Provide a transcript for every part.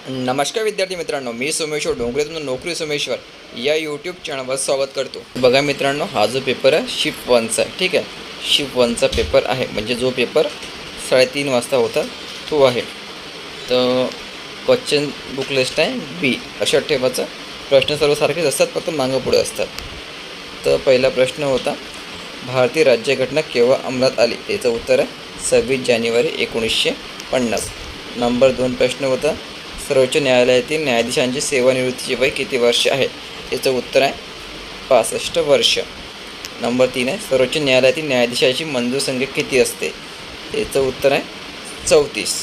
नमस्कार विद्यार्थी मित्रांनो, मी सोमेश्वर डोंगरे तुमचं नोकरी सोमेश्वर या यूट्यूब चॅनलवर स्वागत करतो। बघा मित्रांनो, हा जो पेपर आहे शिफ्ट 1चा आहे, ठीक आहे। शिफ्ट 1चा पेपर आहे, म्हणजे जो पेपर 3:30 वाजता होता तो आहे। तर क्वेश्चन बुक लिस्ट आहे बी अशा ठेवायचं। प्रश्न सर्व सारखेच असतात, फक्त मागं पुढे असतात। तर पहिला प्रश्न होता, भारतीय राज्यघटना केव्हा अंमलात आली? त्याचं उत्तर आहे 26 जानेवारी 1950। नंबर 2 प्रश्न होता, सर्वोच्च न्यायालयातील न्यायाधीशांची सेवानिवृत्तीचे वय किती वर्ष आहे? याचं उत्तर आहे 65 वर्ष। नंबर 3 आहे, सर्वोच्च न्यायालयातील न्यायाधीशाची मंजूर संख्या किती असते? याचं उत्तर आहे 34।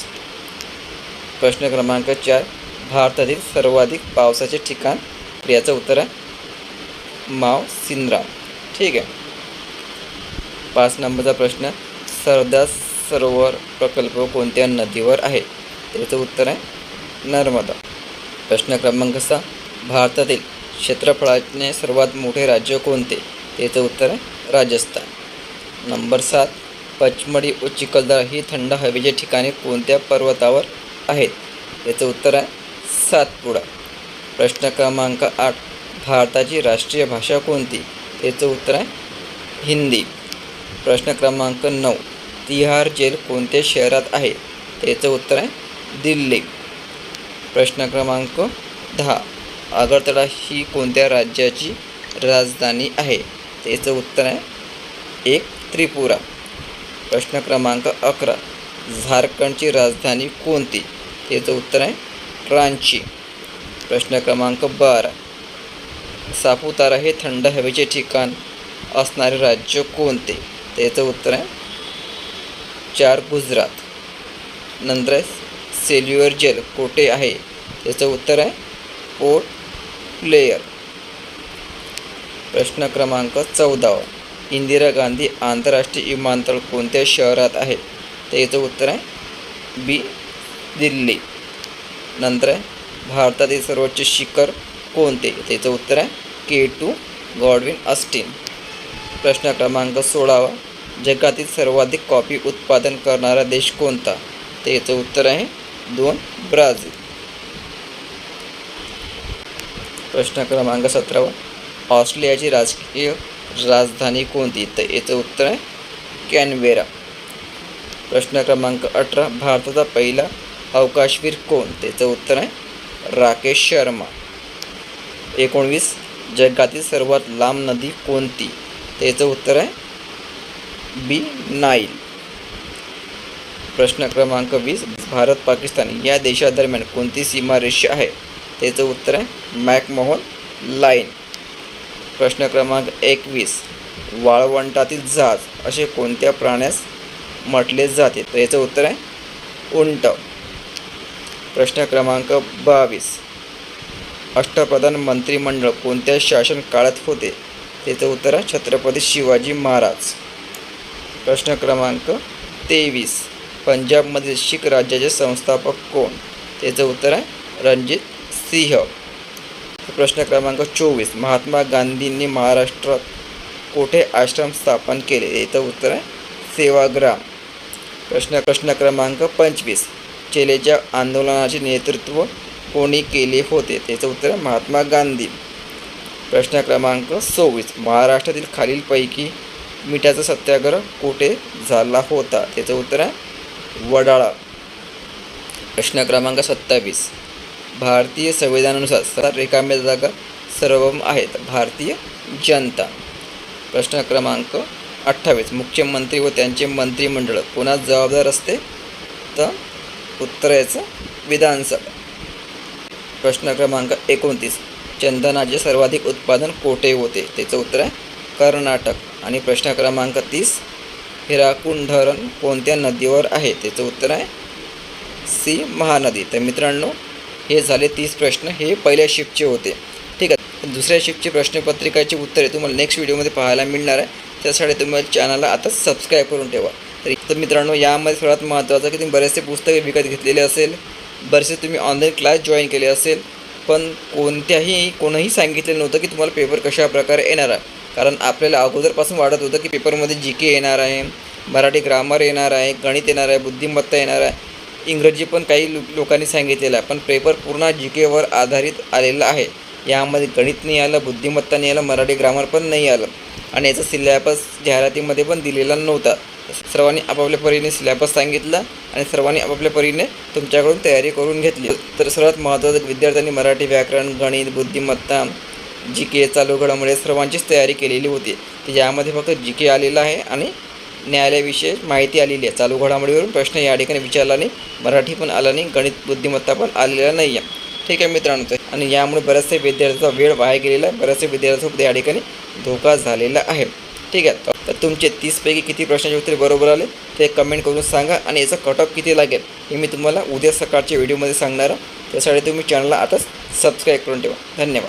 प्रश्न क्रमांक 4, भारतातील सर्वाधिक पावसाचे ठिकाण? याचं उत्तर आहे मावसिनराम, ठीक आहे। 5 नंबरचा प्रश्न, सरदार सरोवर प्रकल्प कोणत्या नदीवर आहे? त्याचं उत्तर आहे नर्मदा। प्रश्न क्रमांक 6, भारतातील क्षेत्रफळाने सर्वात मोठे राज्य कोणते? त्याचं उत्तर आहे राजस्थान। नंबर 7, पचमढी व चिखलदरा ही थंड हवेची ठिकाणे कोणत्या पर्वतावर आहेत? त्याचं उत्तर आहे सातपुडा। प्रश्न क्रमांक 8, भारताची राष्ट्रीय भाषा कोणती? त्याचं उत्तर आहे हिंदी। प्रश्न क्रमांक 9, तिहार जेल कोणत्या शहरात आहे? त्याचं उत्तर आहे दिल्ली। प्रश्न क्रमांक 10, आगरतळा ही कोणत्या राज्याची राजधानी आहे? त्याचं उत्तर आहे त्रिपुरा। प्रश्न क्रमांक 11, झारखंडची राजधानी कोणती? त्याचं उत्तर आहे रांची। प्रश्न क्रमांक 12, सापुतारा हे थंड हवेचे ठिकाण असणारे राज्य कोणते? त्याचं उत्तर आहे गुजरात। नंतर आहे, सेल्युलर जेल कोठे आहे? त्याचं उत्तर आहे पोर्ट ब्लेअर। प्रश्न क्रमांक 14, इंदिरा गांधी आंतरराष्ट्रीय विमानतळ कोणत्या शहरात आहे? त्याचं उत्तर आहे बी दिल्ली। नंतर आहे, भारतातील सर्वोच्च शिखर कोणते? त्याचं उत्तर आहे K2 गॉडविन ऑस्टिन। प्रश्न क्रमांक 16, जगातील सर्वाधिक कॉफी उत्पादन करणारा देश कोणता? त्याचं उत्तर आहे 2 ब्राझील। प्रश्न क्रमांक 17, ऑस्ट्रेलियाची राजकीय राजधानी कोणती? तर याचं उत्तर आहे कॅनबेरा। प्रश्न क्रमांक 18, भारताचा पहिला अवकाशवीर कोण? त्याचं उत्तर आहे राकेश शर्मा। 19, जगातील सर्वात लांब नदी कोणती? त्याचं उत्तर आहे बी नाईल। प्रश्न क्रमांक 20, भारत पाकिस्तान या देशादरम्यान कोणती सीमारेषा आहे? त्याचं उत्तर आहे मॅकमोहन लाईन। प्रश्न क्रमांक 21, वाळवंटातील जहाज असे कोणत्या प्राण्यास म्हटले जाते? तर याचं उत्तर आहे उंट। प्रश्न क्रमांक 22, अष्टप्रधान मंत्रिमंडळ कोणत्या शासन काळात होते? त्याचं उत्तर आहे छत्रपती शिवाजी महाराज। प्रश्न क्रमांक 23, पंजाबमधील शीख राज्याचे संस्थापक कोण? त्याचं उत्तर आहे रणजित सिंह। प्रश्न क्रमांक 24, महात्मा गांधींनी महाराष्ट्रात कोठे आश्रम स्थापन केले? याचं उत्तर आहे सेवाग्राम। प्रश्न क्रमांक 25, चेलेच्या आंदोलनाचे नेतृत्व कोणी केले होते? त्याचं उत्तर आहे महात्मा गांधी। प्रश्न क्रमांक 26, महाराष्ट्रातील खालीलपैकी मिठाचा सत्याग्रह कुठे झाला होता? त्याचं उत्तर आहे वडाळा। प्रश्न क्रमांक 27, भारतीय संविधानानुसार 7 रिकाम्या जागा सार्वभौम आहेत भारतीय जनता। प्रश्न क्रमांक 28, मुख्यमंत्री व त्यांचे मंत्रिमंडळ कोणास जबाबदार असते? तर उत्तर याचं विधानसभा। प्रश्न क्रमांक 29, चंदनाचे सर्वाधिक उत्पादन कोठे होते? त्याचं उत्तर आहे कर्नाटक। आणि प्रश्न क्रमांक 30, हिराकुंड धरण कोणत्या नदीवर आहे? त्याचं उत्तर आहे सी महानदी। तर मित्रांनो, हे झाले 30 प्रश्न, हे पहिल्या शिफ्टचे होते, ठीक आहे। दुसऱ्या शिफ्टची प्रश्नपत्रिकाची उत्तरे तुम्हाला नेक्स्ट व्हिडिओमध्ये पाहायला मिळणार आहे, त्यासाठी तुम्ही चॅनलला आता सबस्क्राईब करून ठेवा। तर मित्रांनो, यामध्ये सर्वात महत्त्वाचं की तुम्ही बरेचसे पुस्तके विकत घेतलेले असेल, बरेचसे तुम्ही ऑनलाईन क्लास जॉईन केले असेल, पण कोणीही सांगितलेलं नव्हतं की तुम्हाला पेपर कशा प्रकारे येणार आहे। कारण आपल्याला अगोदरपासून वाटत होतं की पेपरमध्ये GK येणार आहे, मराठी ग्रामर येणार आहे, गणित येणार आहे, बुद्धिमत्ता येणार आहे, इंग्रजी पण काही लोकांनी सांगितलेलं आहे, पण पेपर पूर्ण जी केवर आधारित आलेला आहे. यामध्ये गणित नाही आलं, बुद्धिमत्ता नाही आलं, मराठी ग्रामर पण नाही आलं आणि याचा सिलॅबस जाहिरातीमध्ये पण दिलेला नव्हता. सर्वांनी आपापल्या परीने सिलॅबस सांगितला आणि सर्वांनी आपापल्या परीने तुमच्याकडून तयारी करून घेतली. तर सर्वात महत्त्वाचं, विद्यार्थ्यांनी मराठी व्याकरण, गणित, बुद्धिमत्ता, जी के, चालू घडामोडी सर्वांचीच तयारी केलेली होती. तर यामध्ये फक्त जी के आलेला आहे आणि न्यायालयाविषयी माहिती आलेली आहे. चालू घडामोडीवरून प्रश्न या ठिकाणी विचारला नाही, मराठी पण आला नाही, गणित, बुद्धिमत्ता पण आलेला नाही आहे. ठीक आहे मित्रांनो, आणि यामुळे बऱ्याचशा विद्यार्थ्यांचा वेळ वाया गेलेला आहे, बऱ्याचशा विद्यार्थ्यांसोबत या ठिकाणी धोका झालेला आहे. ठीक आहे, तर तुमचे 30पैकी किती प्रश्नाचे उत्तरे बरोबर आले ते कमेंट करून सांगा आणि याचा कट ऑफ किती लागेल हे मी तुम्हाला उद्या सकाळच्या व्हिडिओमध्ये सांगणार. त्यासाठी तुम्ही चॅनलला आताच सबस्क्राईब करून ठेवा. धन्यवाद.